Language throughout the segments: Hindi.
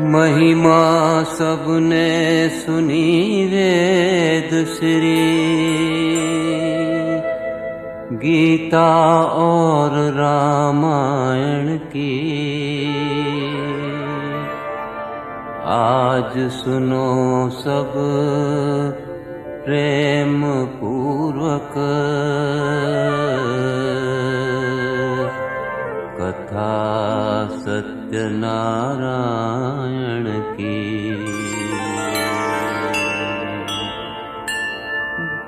महिमा सबने सुनी वेद श्री गीता और रामायण की। आज सुनो सब प्रेम पूर्वक कथा सत्यनारायण की।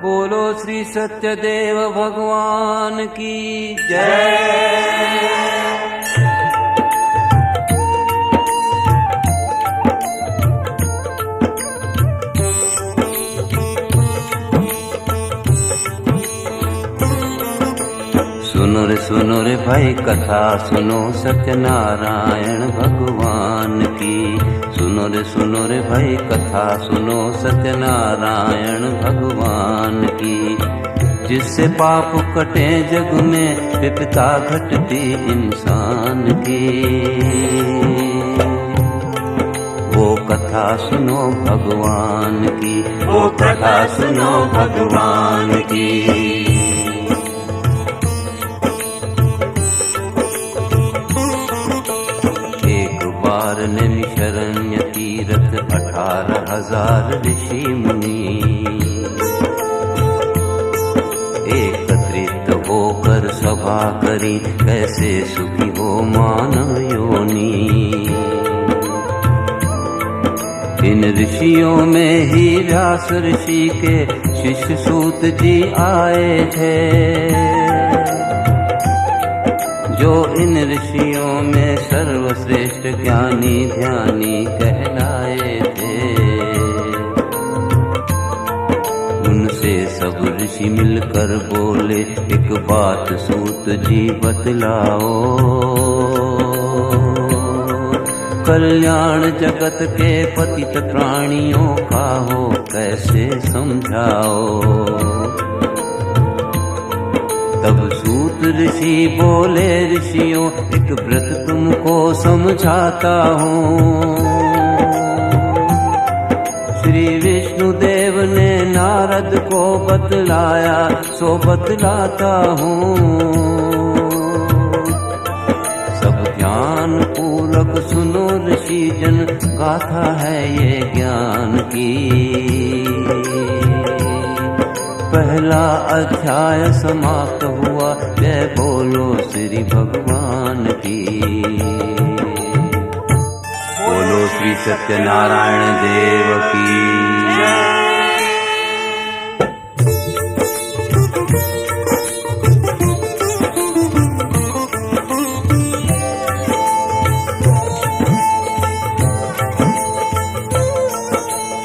बोलो श्री सत्यदेव भगवान की जय। सुनो रे भाई कथा सुनो सत्यनारायण भगवान की। सुनो रे भाई कथा सुनो सत्यनारायण भगवान की। जिससे पाप कटे जग में विपदा घटती इंसान की। वो कथा सुनो भगवान की, वो कथा सुनो भगवान की। नैमिषारण्य तीर्थ 18,000 ऋषि मुनि एकत्रित होकर सभा करी, कैसे सुखी हो मानव योनि। इन ऋषियों में ही व्यास ऋषि के शिष्य सूत जी आए थे। जो इन ऋषियों में सर्वश्रेष्ठ ज्ञानी ध्यानी कहलाए थे। उनसे सब ऋषि मिलकर बोले, एक बात सूत जी बतलाओ। कल्याण जगत के पतित प्राणियों का हो कैसे समझाओ। तब सूत ऋषि बोले, ऋषियों एक व्रत तुमको समझाता हूँ। श्री विष्णु देव ने नारद को बतलाया, सो बतलाता हूँ। सब ध्यान पूर्वक सुनो ऋषि जन, गाथा है ये ज्ञान की। पहला अध्याय समाप्त हुआ, जय बोलो श्री भगवान की। बोलो श्री सत्यनारायण देव की।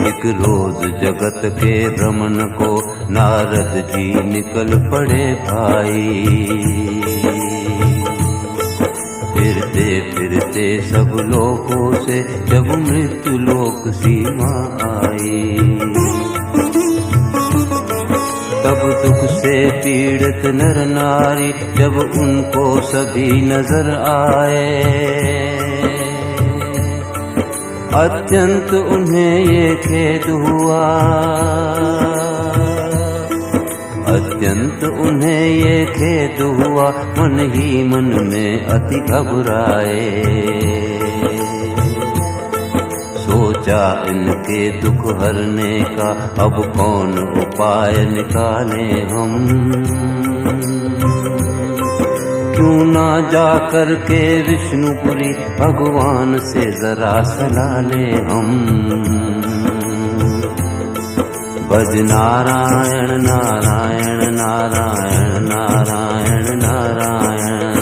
एक रोज जगत के भ्रमण को नारद जी निकल पड़े भाई। फिरते फिरते सब लोगों से जब मृत्यु लोक सीमा आई। तब दुख से पीड़ित नर नारी जब उनको सभी नजर आए। अत्यंत उन्हें ये खेद हुआ, अत्यंत उन्हें ये खेद हुआ। मन ही मन में अति घबराए। सोचा इनके दुख हरने का अब कौन उपाय निकाले हम। क्यों ना जा कर के विष्णुपुरी भगवान से जरा सलाह ले हम। भज नारायण नारायण नारायण नारायण नारायण।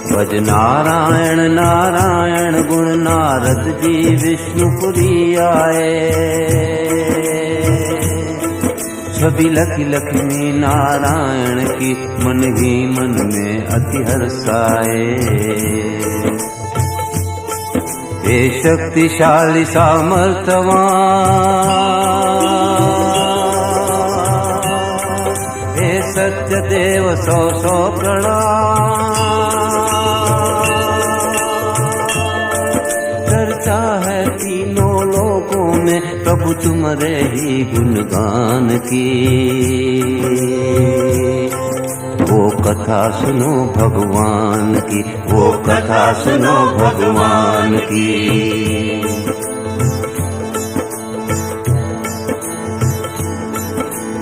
भज नारायण नारायण गुण नारद जी विष्णुपुरी आए। छवि लखी लक्ष्मी नारायण की मन ही मन में अति हर्षाए। हे शक्तिशाली सामर्थवान, हे सत्यदेव सौ सौ प्रणाम। चर्चा है तीनों लोगों में प्रभु तुम्हारे ही गुणगान की। वो कथा सुनो भगवान की, वो कथा सुनो भगवान की।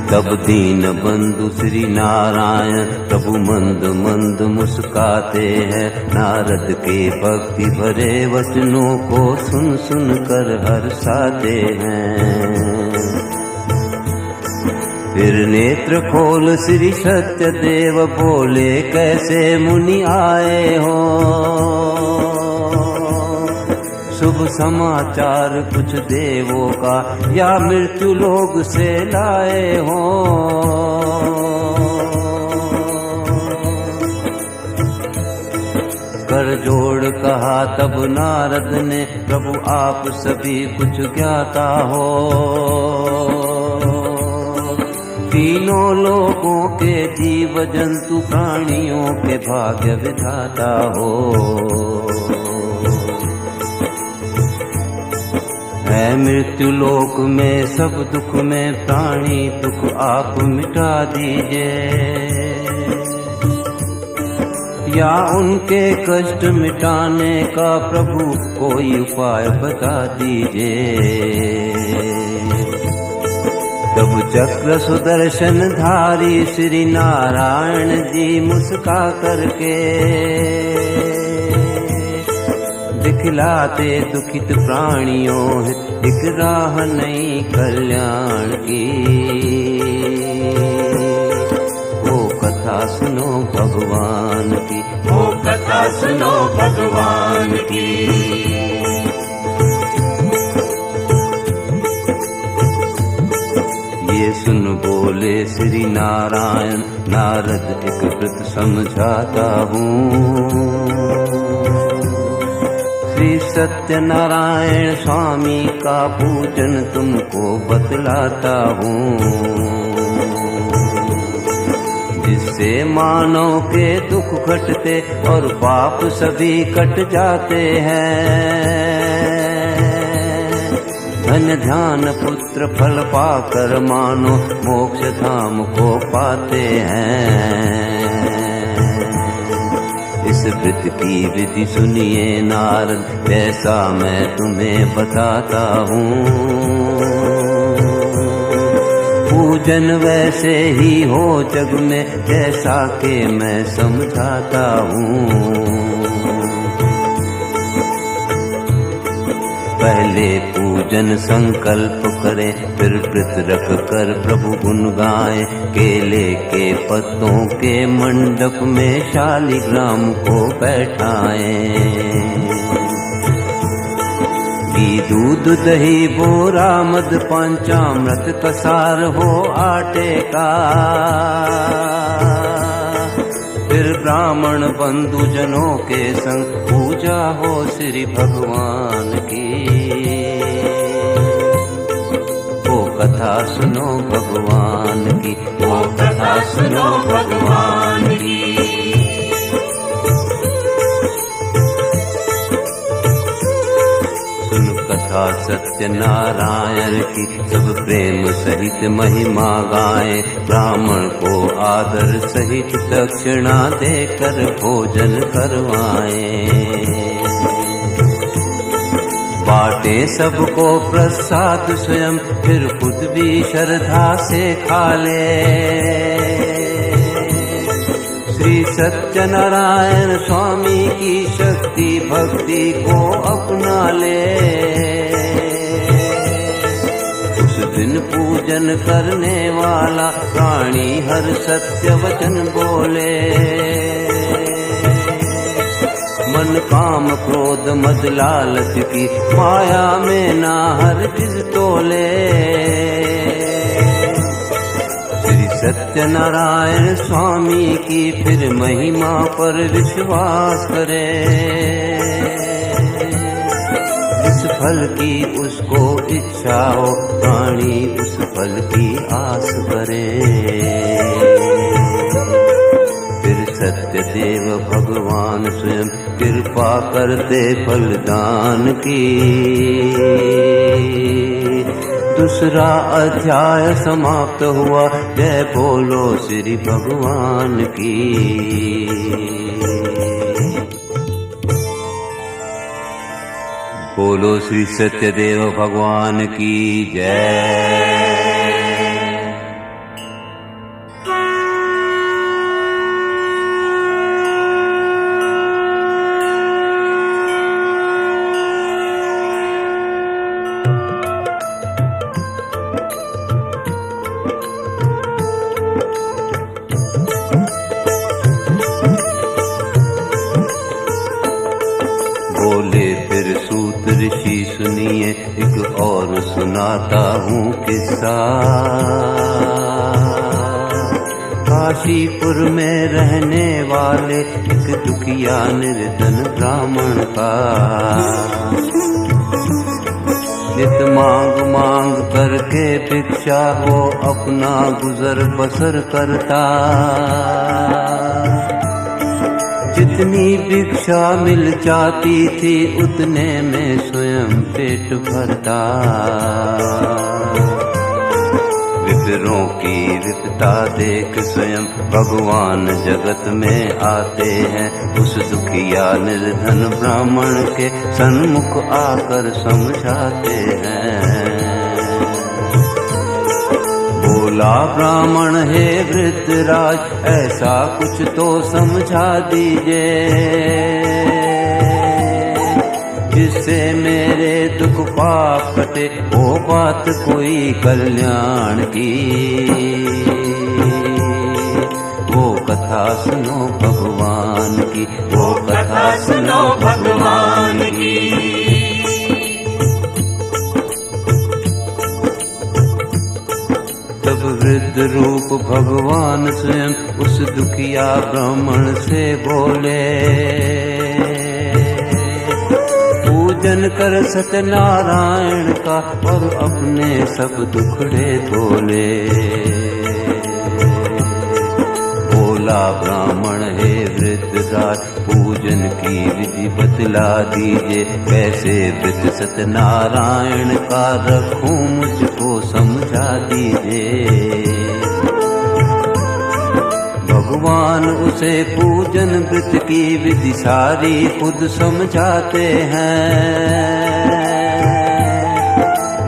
तब दीन बंधु श्री नारायण प्रभु मंद मंद मुस्काते हैं। नारद के भक्ति भरे वचनों को सुन सुन कर हर्षाते हैं। फिर नेत्र खोल श्री सत्यदेव बोले, कैसे मुनि आए हो? शुभ समाचार कुछ देवों का या मृत्यु लोग से लाए हो? कर जोड़ कहा तब नारद ने, प्रभु आप सभी कुछ ज्ञाता हो। तीनों लोगों के जीव जंतु प्राणियों के भाग्य विधाता हो। है मृत्यु लोक में सब दुख में प्राणी दुख आप मिटा दीजिए। या उनके कष्ट मिटाने का प्रभु कोई उपाय बता दीजिए। तब चक्र सुदर्शन धारी श्री नारायण जी मुस्का करके दिखलाते दुखित प्राणियों एक राह नई कल्याण की। वो कथा सुनो भगवान की, वो कथा सुनो भगवान की। ये सुन बोले श्री नारायण, नारद एक व्रत समझाता हूँ। श्री सत्यनारायण स्वामी का पूजन तुमको बतलाता हूँ। जिससे मानव के दुख घटते और पाप सभी कट जाते हैं। धन ध्यान पुत्र फल पाकर मानो मोक्ष धाम को पाते हैं। इस व्रत की विधि सुनिए नारद, जैसा मैं तुम्हें बताता हूँ। पूजन वैसे ही हो जग में जैसा कि मैं समझाता हूँ। पहले पूजन संकल्प करें, फिर व्रत रख कर प्रभु गुण गाएं। केले के पत्तों के मंडप में शालिग्राम को बैठाएं। घी दूध दही बोरा मद पंचामृत कसार हो आटे का। फिर ब्राह्मण बंधु जनों के संग पूजा हो श्री भगवान की। वो कथा सुनो भगवान की, वो कथा सुनो भगवान की। सुन कथा सत्यनारायण की, सब प्रेम सहित महिमा गाएं। ब्राह्मण को आदर सहित दक्षिणा देकर भोजन करवाएं। बाटे सबको प्रसाद स्वयं, फिर खुद भी श्रद्धा से खा ले। श्री सत्यनारायण स्वामी की शक्ति भक्ति को अपना ले। उस दिन पूजन करने वाला प्राणी हर सत्य वचन बोले। मन काम क्रोध मद लालच की माया में ना हरगिज तोले। श्री सत्यनारायण स्वामी की फिर महिमा पर विश्वास करे। जिस फल की उसको इच्छा हो, प्राणी उस फल की आस करे। सत्यदेव भगवान स्वयं कृपा करते फलदान की। दूसरा अध्याय समाप्त हुआ, जय बोलो श्री भगवान की। बोलो श्री सत्यदेव भगवान की जय। बोले फिर सूत ऋषि सुनिए, एक और सुनाता हूँ किस्सा। काशीपुर में रहने वाले एक दुखिया निर्धन ब्राह्मण का नित मांग मांग करके भिक्षा वो अपना गुजर बसर करता। जितनी भिक्षा मिल जाती थी उतने में स्वयं पेट भरता। विप्रों की विपदा देख स्वयं भगवान जगत में आते हैं। उस दुखिया निर्धन ब्राह्मण के सन्मुख आकर समझाते हैं। बोला ब्राह्मण हे वृद्धराज, ऐसा कुछ तो समझा दीजिए जिससे मेरे दुख पाप कटे, वो बात कोई कल्याण की। वो कथा सुनो भगवान की, वो कथा सुनो भगवान की। तब वृद्ध रूप भगवान स्वयं उस दुखिया ब्राह्मण से बोले, पूजन कर सत्यनारायण का और अपने सब दुखड़े धोले। बोला ब्राह्मण हे वृद्धराज, पूजन की विधि बतला दीजिए। कैसे व्रत सत्यनारायण का रखूं मुझको समझा दीजिए। भगवान उसे पूजन व्रत की विधि सारी खुद समझाते हैं।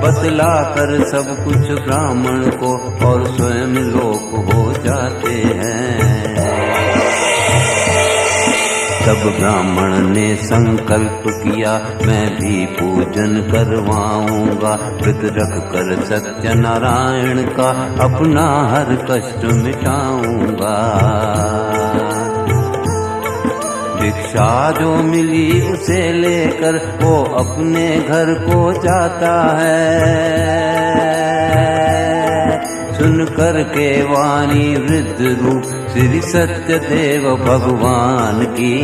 बतला कर सब कुछ ब्राह्मण को और स्वयं लोक हो जाते हैं। तब ब्राह्मण ने संकल्प किया, मैं भी पूजन करवाऊंगा। व्रत रख कर सत्यनारायण का अपना हर कष्ट मिटाऊंगा। भिक्षा जो मिली उसे लेकर वो अपने घर को जाता है। सुन कर के वाणी वृद्ध रूप श्री सत्यदेव भगवान की।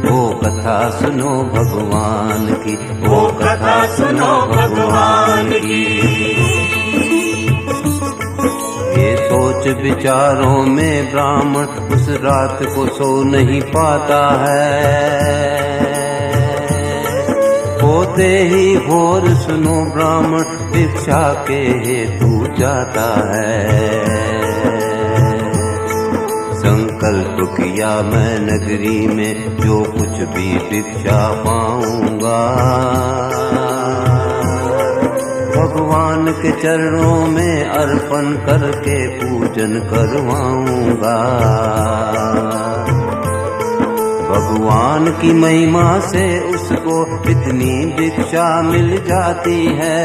वो कथा सुनो भगवान की, वो कथा सुनो भगवान की। ये सोच विचारों में ब्राह्मण उस रात को सो नहीं पाता है। होते ही भोर सुनो ब्राह्मण भिक्षा के हेतु जाता है। संकल्प किया मैं नगरी में जो कुछ भी भिक्षा पाऊंगा, भगवान के चरणों में अर्पण करके पूजन करवाऊंगा। भगवान की महिमा से उसको इतनी भिक्षा मिल जाती है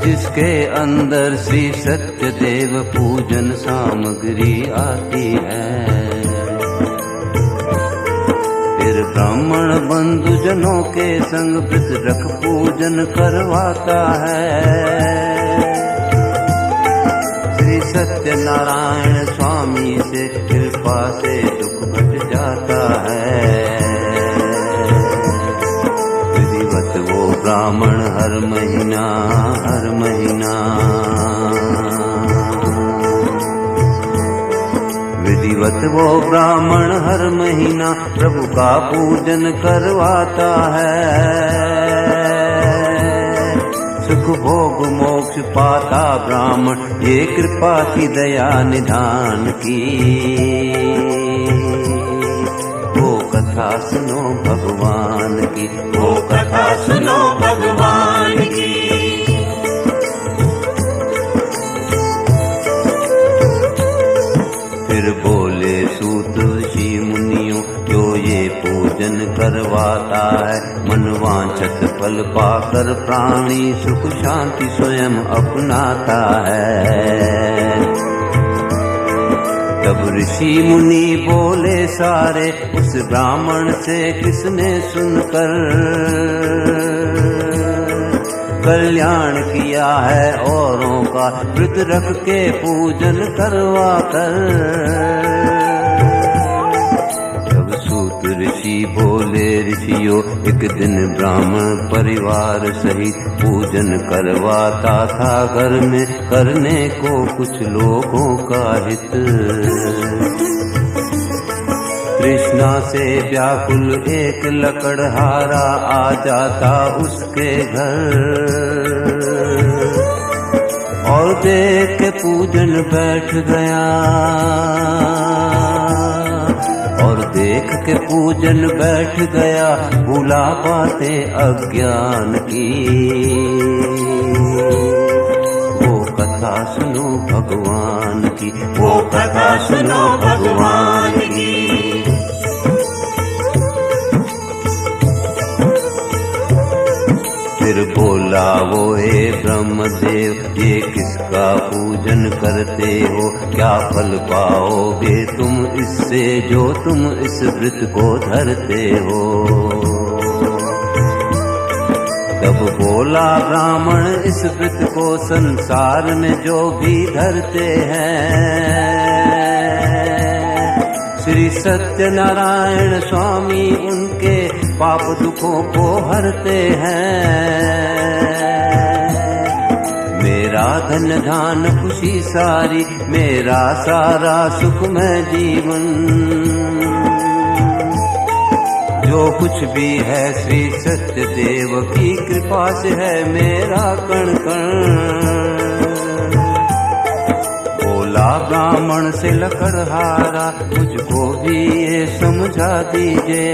जिसके अंदर श्री सत्यदेव पूजन सामग्री आती है। फिर ब्राह्मण बंधु जनों के संग व्रत रख पूजन करवाता है। श्री सत्यनारायण स्वामी से कृपा से दुख घट जाता है। विधिवत वो ब्राह्मण हर महीना विधिवत वो ब्राह्मण हर महीना प्रभु का पूजन करवाता है। सुख भोग मोक्ष पाता ब्राह्मण ये कृपा की दया निधान की। वो कथा सुनो भगवान की, वो कथा सुनो भगवान की। फिर बोले सूत ऋषि मुनियों जो ये पूजन करवाता है मनवांछित फल पाकर प्राणी सुख शांति स्वयं अपनाता है। तब ऋषि मुनि बोले सारे उस ब्राह्मण से किसने सुनकर कल्याण किया है औरों का व्रत रख के पूजन करवा कर। तब सूत ऋषि बोले ऋषियों एक दिन ब्राह्मण परिवार सहित पूजन करवाता था घर में करने को कुछ लोगों का हित। कृष्णा से व्याकुल एक लकड़हारा आ जाता उसके घर और देख के पूजन बैठ गया, और देख के पूजन बैठ गया भूला बातें अज्ञान की। वो कथा सुनो भगवान की, वो कथा सुनो भगवान की। फिर बोला वो हे ब्रह्मदेव ये किसका पूजन करते हो, क्या फल पाओगे तुम इससे जो तुम इस व्रत को धरते हो। तब बोला ब्राह्मण इस व्रत को संसार में जो भी धरते हैं श्री सत्यनारायण स्वामी उनके पाप दुखों को हरते हैं। मेरा धन धान खुशी सारी मेरा सारा सुखमय जीवन जो कुछ भी है श्री सत्यदेव की कृपा से है मेरा कण कण। बोला ब्राह्मण से लकड़हारा मुझको भी ये समझा दीजिए,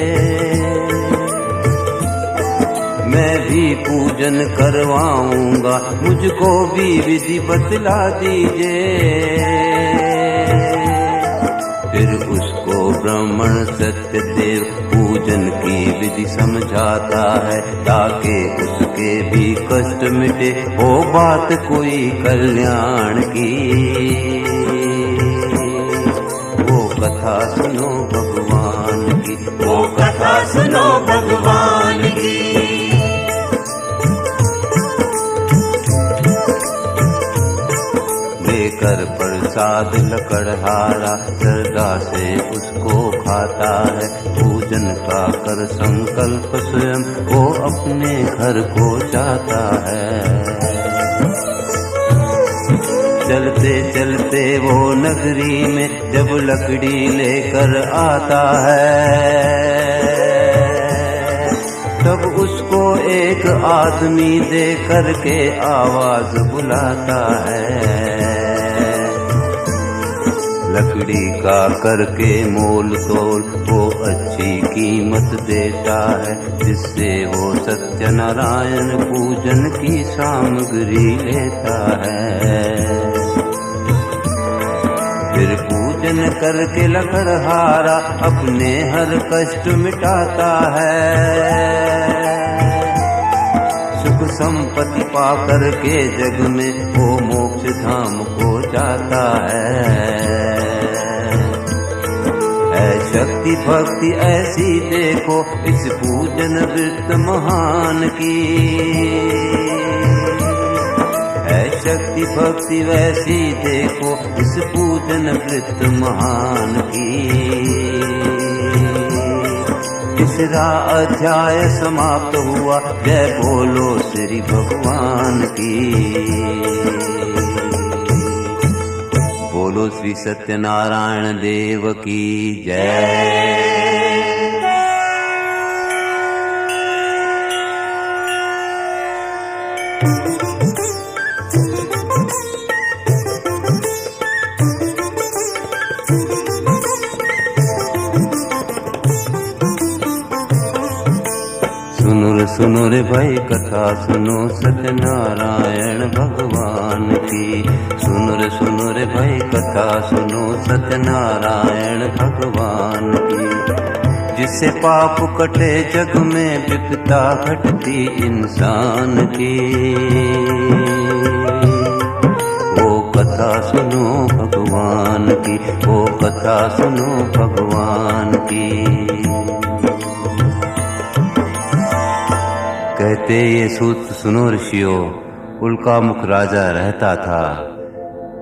मैं भी पूजन करवाऊंगा मुझको भी विधि बतला दीजिए। फिर उसको ब्राह्मण सत्यदेव पूजन की विधि समझाता है ताकि उसके भी कष्ट मिटे हो बात कोई कल्याण की। वो कथा सुनो भगवान की, वो कथा सुनो भगवान की। लेकर प्रसाद लकड़हारा श्रद्धा से उसको खाता है, पूजन का कर संकल्प स्वयं वो अपने घर को जाता है। चलते चलते वो नगरी में जब लकड़ी लेकर आता है तब उसको एक आदमी दे करके आवाज बुलाता है। लकड़ी का करके मोल तोल वो अच्छी कीमत देता है जिससे वो सत्यनारायण पूजन की सामग्री लेता है। फिर पूजन करके लकड़हारा अपने हर कष्ट मिटाता है। सुख संपत्ति पा करके जग में वो मोक्ष धाम को जाता है। शक्ति भक्ति ऐसी देखो इस पूजन व्रत महान की, है शक्ति भक्ति वैसी देखो इस पूजन व्रत महान की। तीसरा अध्याय समाप्त हुआ, जय बोलो श्री भगवान की। बोलो बोलो श्री सत्यनारायण देव की जय। सुनो रे भाई कथा सुनो सत्यनारायण भगवान की। सुनो रे भाई कथा सुनो सत्यनारायण भगवान की। जिससे पाप कटे जग में विपदा घटती इंसान की। वो कथा सुनो भगवान की, वो कथा सुनो भगवान की। कहते ये सूत्र सुनो ऋषियों, उल्कामुख राजा रहता था,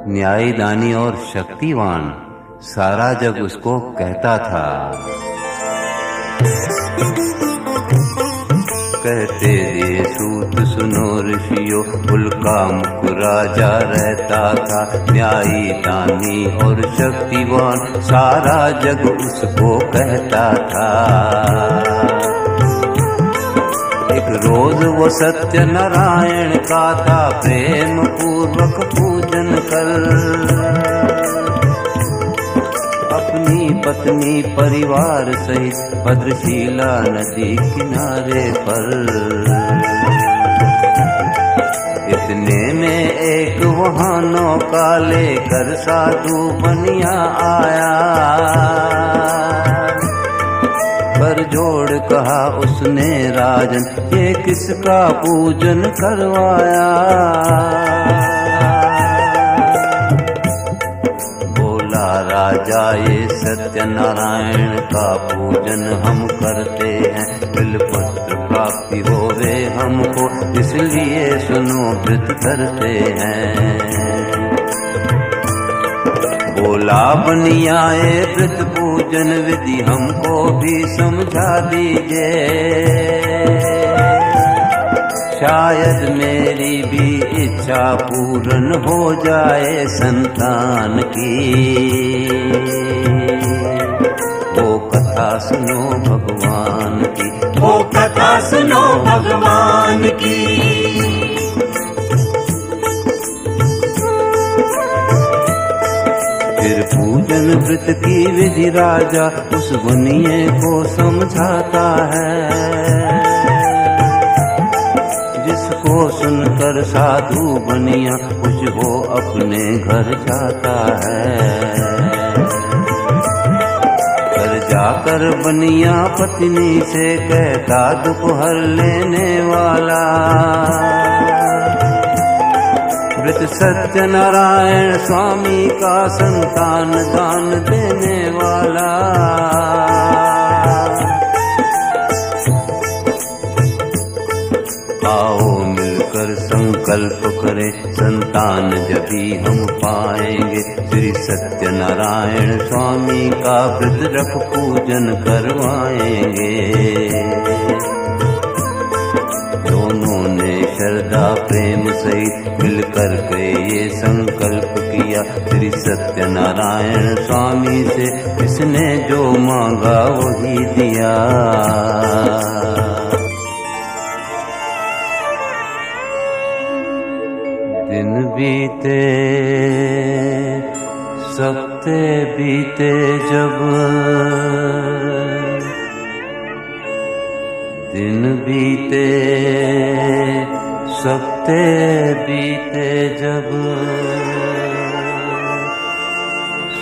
न्यायी दानी और शक्तिवान, सारा जग उसको कहता था। कहते ये सूत्र सुनो ऋषियों, उल्कामुख राजा रहता था, न्यायी दानी और शक्तिवान, सारा जग उसको कहता था। एक रोज वो सत्य नारायण का था प्रेम पूर्वक पूजन कर। अपनी पत्नी परिवार सहित भद्रशिला नदी किनारे पर। इतने में एक वहाँ नौका लेकर साधु बनिया आया। पर जोड़ कहा उसने राजन, ये किसका पूजन करवाया। बोला राजा ये सत्यनारायण का पूजन हम करते हैं, बिलपत्र प्राप्ति होवे हमको, इसलिए सुनो व्रत करते हैं। बोला बनियाए व्रत पूजन विधि हमको भी समझा दीजिए। शायद मेरी भी इच्छा पूर्ण हो जाए संतान की। वो कथा सुनो भगवान की, वो कथा सुनो भगवान की। फिर पूजन व्रत की विधि राजा उस बनिए को समझाता है। जिसको सुनकर साधु बनिया कुछ वो अपने घर जाता है। घर जाकर बनिया पत्नी से कहता दुख हर लेने वाला, व्रत सत्यनारायण स्वामी का संतान दान देने वाला। आओ मिलकर संकल्प करें, संतान जभी हम पाएंगे, श्री सत्यनारायण स्वामी का व्रत रख पूजन करवाएंगे। दोनों ने श्रद्धा प्रेम सहित मिलकर के ये संकल्प किया, श्री सत्यनारायण स्वामी से इसने जो मांगा वही दिया। दिन बीते सप्ते बीते जब, दिन बीते सप्ते बीते जब,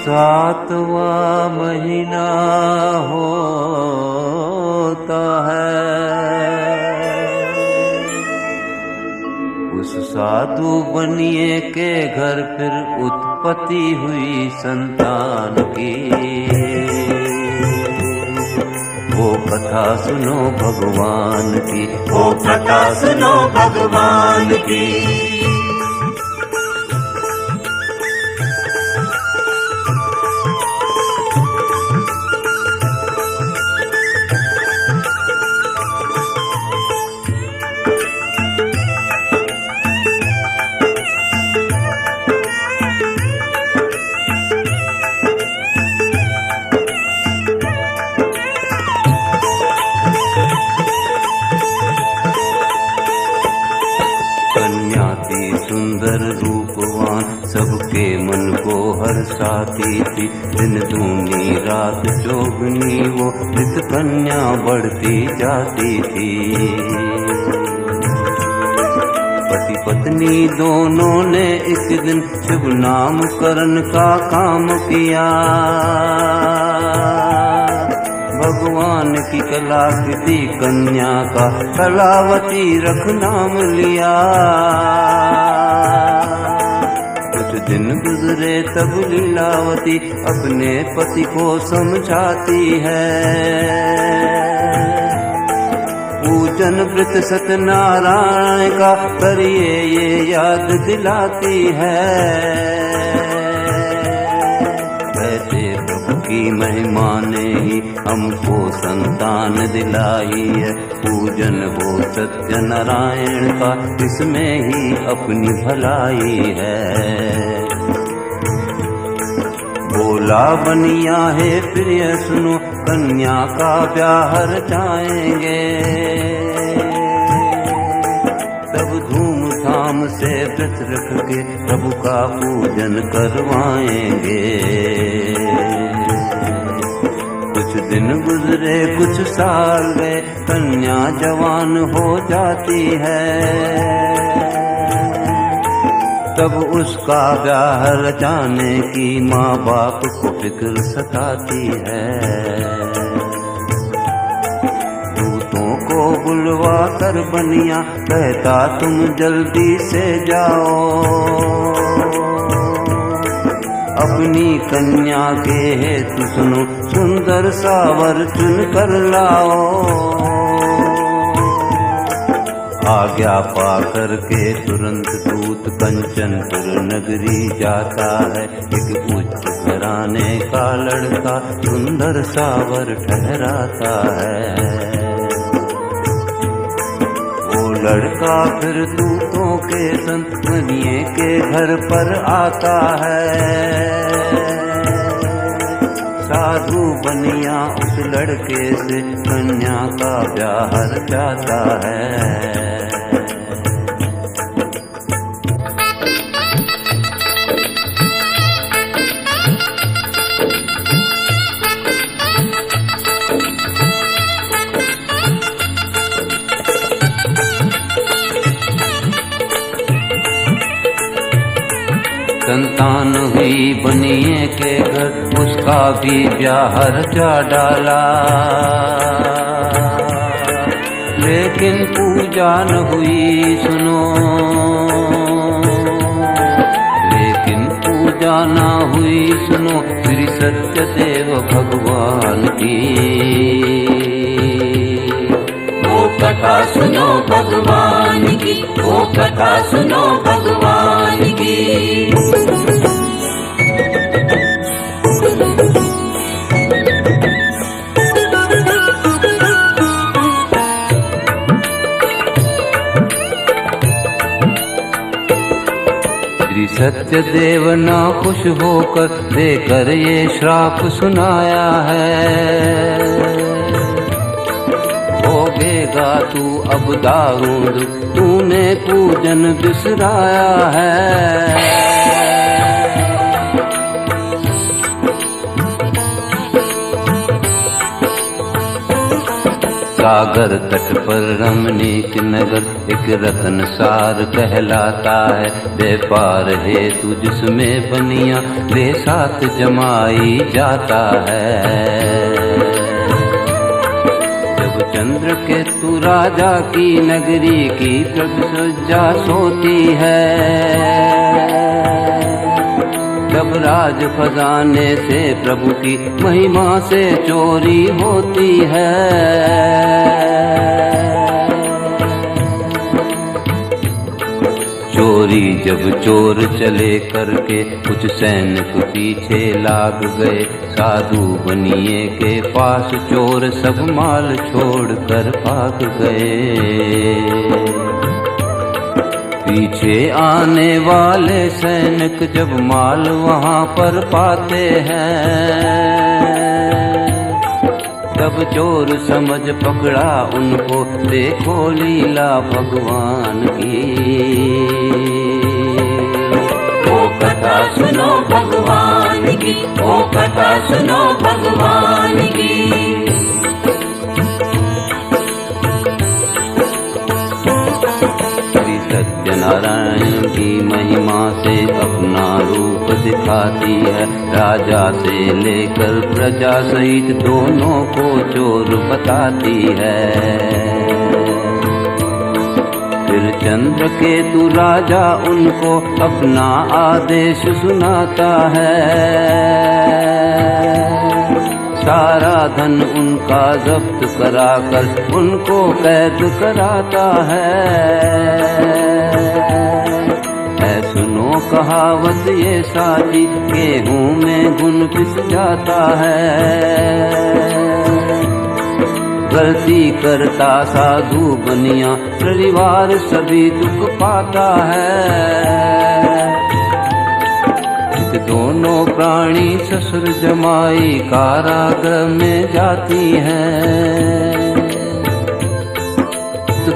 7वां महीना होता है। उस साधु बनिए के घर फिर उत्पत्ति हुई संतान की। वो कथा सुनो भगवान की, वो कथा सुनो भगवान की। सबके मन को हर्षाती थी। दिन दूनी रात चौगुनी वो नित कन्या बढ़ती जाती थी। पति पत्नी दोनों ने एक दिन शुभ नामकरण का काम किया। भगवान की कलाकृति कन्या का कलावती रख नाम लिया। कुछ दिन गुजरे तब लीलावती अपने पति को समझाती है। पूजन व्रत सत्यनारायण का करिए ये याद दिलाती है। ऐसे प्रभु की महिमा ने ही हमको संतान दिलाई है। पूजन हो सत्यनारायण का इसमें ही अपनी भलाई है। बोला बनिया है प्रिय सुनो कन्या का ब्याह रचाएंगे। तब धूमधाम से व्रत रख के प्रभु का पूजन करवाएंगे। कुछ दिन गुजरे कुछ साल गए कन्या जवान हो जाती है। तब उसका ब्याह रचाने की माँ बाप को फिक्र सताती है। दूतों को बुलवा कर बनिया कहता तुम जल्दी से जाओ। अपनी कन्या के हेतु सुनो सुंदर सावर चुन कर लाओ। आज्ञा पा करके तुरंत दूत कंचनपुर नगरी जाता है। एक उच्च घराने का लड़का सुंदर सावर ठहराता है। वो लड़का फिर दूतों के संग बनिए के घर पर आता है। साधु बनिया उस लड़के से कन्या का ब्याह रचाता है। संतान हुई बनिए के घर उसका भी ब्याह रचा डाला। लेकिन पूजा न हुई सुनो। लेकिन पूजा न हुई सुनो श्री सत्यदेव भगवान की। वो कथा सुनो भगवान की, वो कथा सुनो भगवान की। श्री सत्यदेव ना खुश होकर देकर ये श्राप सुनाया है। भोगेगा तू अब दारूद तूने पूजन बिसराया है। सागर तट पर रमणीक नगर एक रतन सार कहलाता है। व्यापार हेतु जिसमें बनिया ले साथ जमाई जाता है। जब चंद्र केतु राजा की नगरी की प्रभुसज्जा सोती है। जब राज खजाने से प्रभु की महिमा से चोरी होती है। चोरी जब चोर चले करके कुछ सैनिक पीछे लाग गए। साधु बनिए के पास चोर सब माल छोड़ कर भाग गए। पीछे आने वाले सैनिक जब माल वहां पर पाते हैं। तब चोर समझ पकड़ा उनको देखो लीला भगवान की। वो कथा सुनो भगवान की, ओ कथा सुनो भगवान की। श्री सत्यनारायण की महिमा से अपना रूप दिखाती है, राजा से लेकर प्रजा सहित दोनों को चोर बताती है। फिर चंद्रकेतु राजा उनको अपना आदेश सुनाता है, सारा धन उनका जब्त कराकर उनको कैद कराता है। सुनो कहावत ये साची, गेहूं में घुन पिस जाता है। गलती करता साधु बनिया, परिवार सभी दुख पाता है। दोनों प्राणी ससुर जमाई कारागृह में जाती हैं।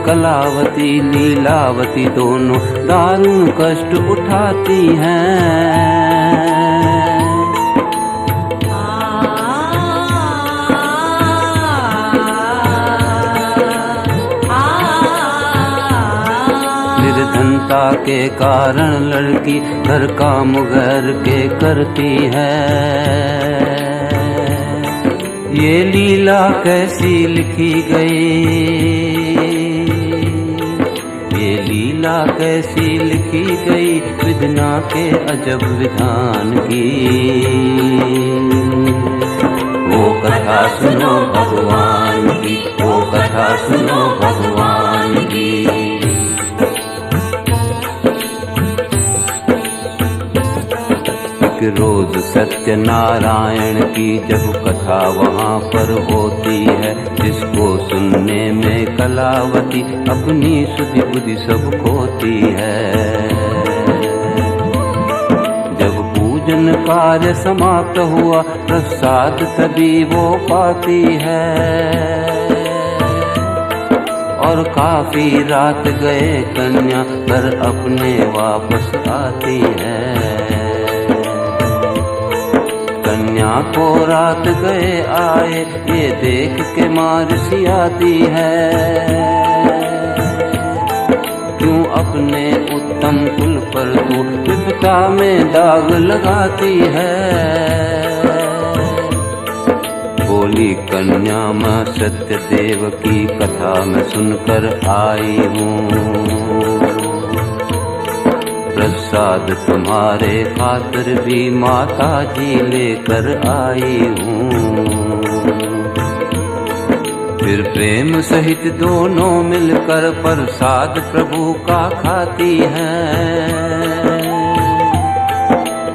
कलावती लीलावती दोनों दारुण कष्ट उठाती हैं। निर्धनता के कारण लड़की घर काम घर के करती है। ये लीला कैसी लिखी गई, ये लीला कैसी लिखी गई, विधना के अजब विधान की। वो कथा सुनो भगवान की, वो कथा सुनो भगवान की। रोज सत्यनारायण की जब कथा वहाँ पर होती है, जिसको सुनने में कलावती अपनी सुधि बुद्धि सब खोती है। जब पूजन कार्य समाप्त हुआ, प्रसाद तभी वो पाती है। और काफी रात गए कन्या घर अपने वापस आती है। कन्या को रात गए आए ये देख के मार सी आती है। क्यों अपने उत्तम कुल पर तू विपदा में दाग लगाती है। बोली कन्या मैं सत्यदेव की कथा में सुनकर आई हूँ। प्रसाद तुम्हारे खातिर भी माता जी लेकर आई हूँ। फिर प्रेम सहित दोनों मिलकर प्रसाद प्रभु का खाती हैं।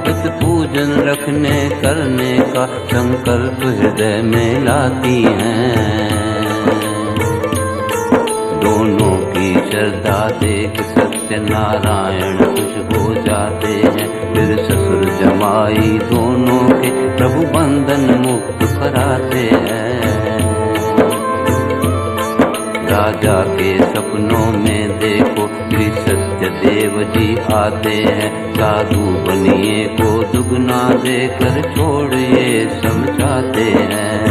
हित पूजन रखने करने का संकल्प हृदय में लाती हैं। दोनों की श्रद्धा देख सत्यनारायण खुश हो जाते हैं। फिर ससुर जमाई दोनों के प्रभु बंधन मुक्त कराते हैं। राजा के सपनों में देखो श्री सत्यदेव जी आते हैं। साधु बनिए को दुगना देकर छोड़िए समझाते हैं।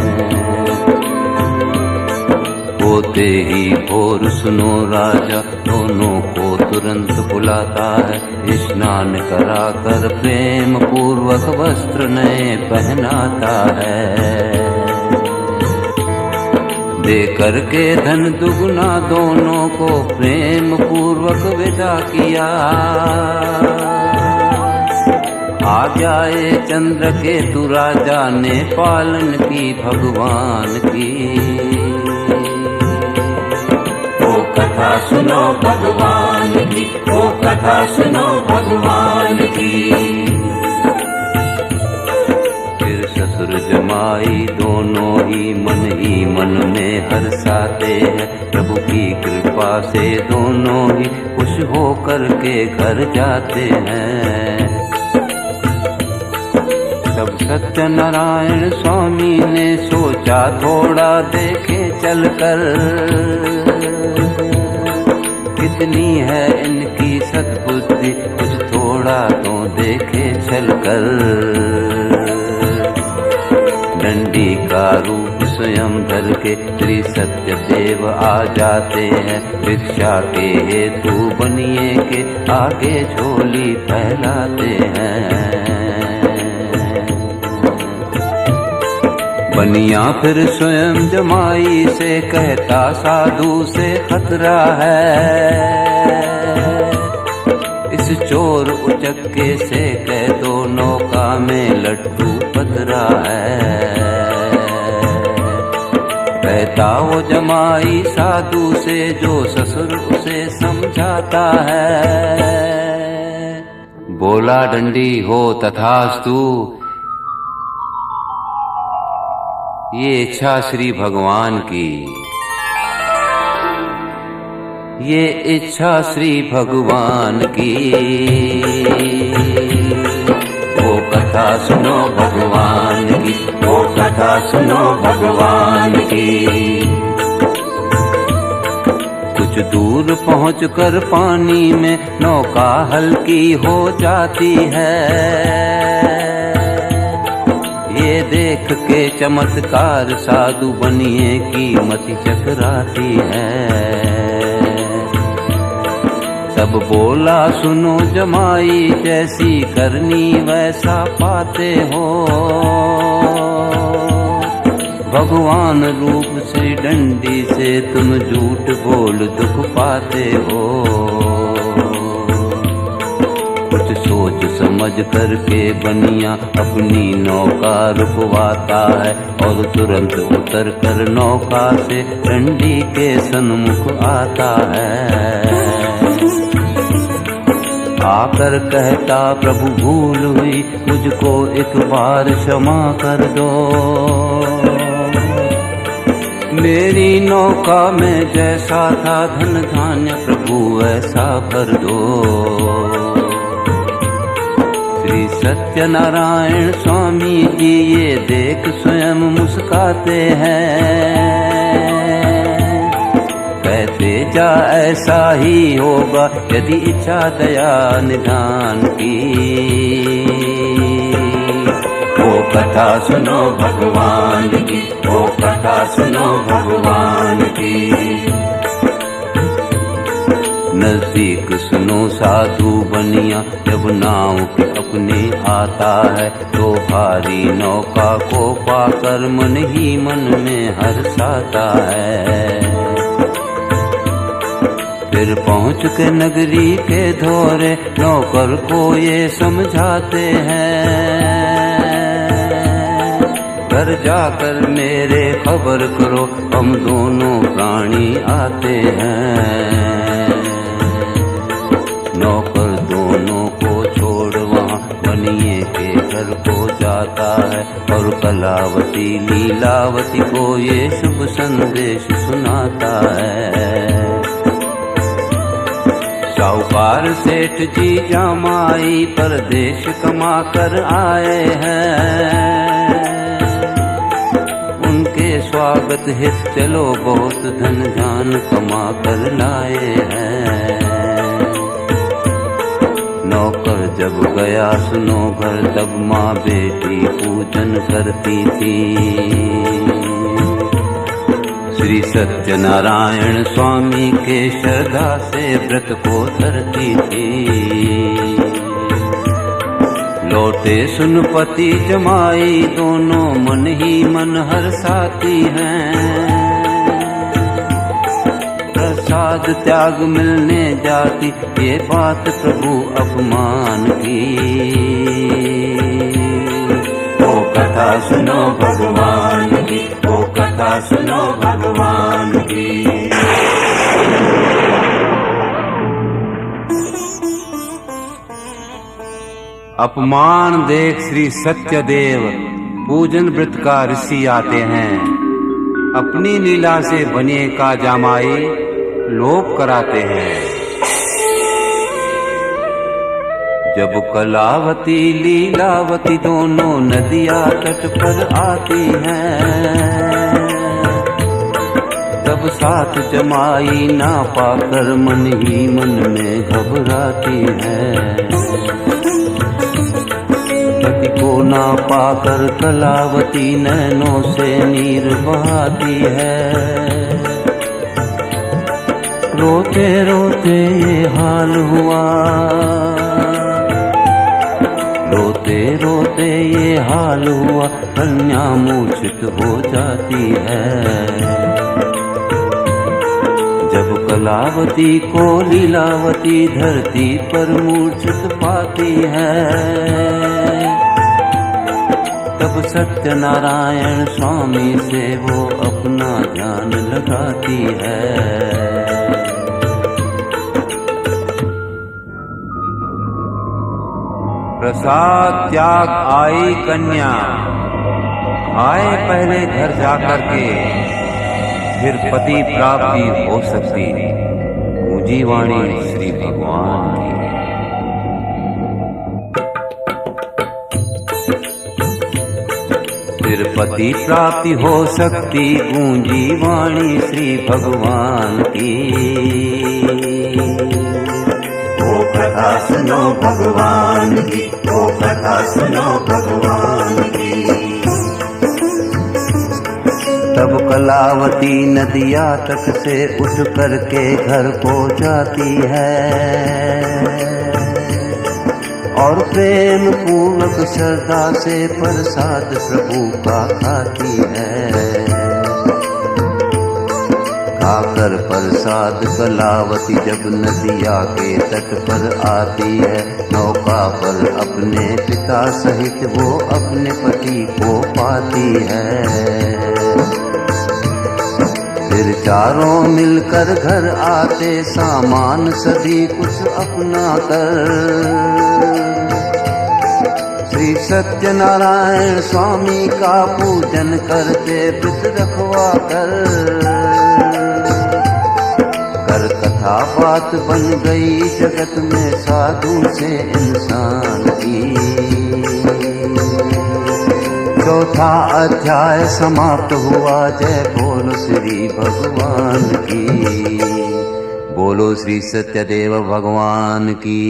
होते ही भोर सुनो राजा दोनों को तुरंत बुलाता है। स्नान कराकर प्रेम पूर्वक वस्त्र नए पहनाता है। दे करके धन दुगुना दोनों को प्रेम पूर्वक विदा किया। आ जाए चंद्रकेतु राजा ने पालन की भगवान की। कथा सुनो भगवान की, ओ कथा सुनो भगवान की। फिर ससुर जमाई दोनों ही मन में हर्षाते हैं। प्रभु की कृपा से दोनों ही खुश होकर के घर जाते हैं। तब सत्यनारायण स्वामी ने सोचा थोड़ा देखे चलकर, कितनी है इनकी सद्बुद्धि कुछ छोड़ा तो देखे चलकर। डंडी का रूप स्वयं धर के श्री सत्यदेव आ जाते हैं। भिक्षा के हेतु बनिए के आगे झोली फैलाते हैं। बनिया फिर स्वयं जमाई से कहता साधु से खतरा है। इस चोर उचक्के से कह दो नौका में लड्डू पधरा है। कहता वो जमाई साधु से जो ससुर उसे समझाता है। बोला डंडी हो तथास्तु, ये इच्छा श्री भगवान की, ये इच्छा श्री भगवान की। वो कथा सुनो भगवान की, वो कथा सुनो भगवान की। कुछ दूर पहुंचकर पानी में नौका हल्की हो जाती है। ये देख के चमत्कार साधु बनिए की मति चकराती है। तब बोला सुनो जमाई, जैसी करनी वैसा पाते हो। भगवान रूप से डंडी से तुम झूठ बोल दुख पाते हो। कुछ सोच समझ करके बनिया अपनी नौका रुकवाता है और तुरंत उतर कर नौका से डंडी के सन्मुख आता है। आकर कहता प्रभु भूल हुई, मुझको एक बार क्षमा कर दो। मेरी नौका में जैसा था धन धान्य प्रभु ऐसा भर दो। श्री सत्यनारायण स्वामी जी ये देख स्वयं मुस्काते हैं। कहते जा ऐसा ही होगा यदि इच्छा दया निधान की। वो कथा सुनो भगवान की, वो कथा सुनो भगवान की। नजदीक सुनो साधु बनिया, जब नाव के अपने आता है तो भारी नौका को पाकर मन ही मन में हर्षाता है। फिर पहुँच के नगरी के धोरे नौकर को ये समझाते हैं। घर जाकर मेरे खबर करो, हम दोनों प्राणी आते हैं। नौकर दोनों को छोड़ वहाँ बनिए के घर को जाता है और कलावती लीलावती को ये शुभ संदेश सुनाता है। साहूकार सेठ जी जमाई परदेश कमा कर आए हैं। उनके स्वागत हित चलो बहुत धन धान कमा कर लाए हैं। नौकर जब गया सुनो घर, तब माँ बेटी पूजन करती थी। श्री सत्यनारायण स्वामी के श्रद्धा से व्रत को धरती थी। लौटे सुन पति जमाई दोनों मन ही मन हर्षाती हैं। प्रसाद त्याग मिलने जाती ये बात प्रभु अपमान की। ओ कथा सुनो भगवान की, ओ कथा सुनो भगवान की। अपमान देख श्री सत्यदेव पूजन व्रत का ऋषि आते हैं। अपनी लीला से बनिए का जमाई लोप कराते हैं। जब कलावती लीलावती दोनों नदियाँ तट पर आती हैं, तब साथ जमाई ना पाकर मन ही मन में घबराती है। पति को ना पाकर कलावती नैनों से नीर बहाती है। रोते रोते ये हाल हुआ, रोते रोते ये हाल हुआ, कन्या मूर्छित हो जाती है। जब कलावती को लीलावती धरती पर मूर्छित पाती है, तब सत्यनारायण स्वामी से वो अपना ध्यान लगाती है। प्रसाद त्याग आई कन्या, आए पहले घर जाकर के, फिर पति प्राप्ति हो सकती। गूंजी वाणी श्री भगवान की। फिर पति प्राप्ति हो सकती, गूंजी वाणी श्री भगवान की। ओ कथा सुनो भगवान की, ओ कथा सुनो भगवान की। तब कलावती नदिया तट से उठ करके घर को जाती है, और प्रेम पूर्वक श्रद्धा से प्रसाद प्रभु का खाती है। खाकर प्रसाद कलावती जब नदिया के तट पर आती है, नौका पर अपने पिता सहित वो अपने पति को पाती है। फिर चारों मिलकर घर आते, सामान सभी कुछ अपना कर, श्री सत्यनारायण स्वामी का पूजन करते, व्रत रखवा कर कथा बात बन गई जगत में साधु से इंसान की। चौथा अध्याय समाप्त हुआ। जय बोलो श्री भगवान की, बोलो श्री सत्यदेव भगवान की।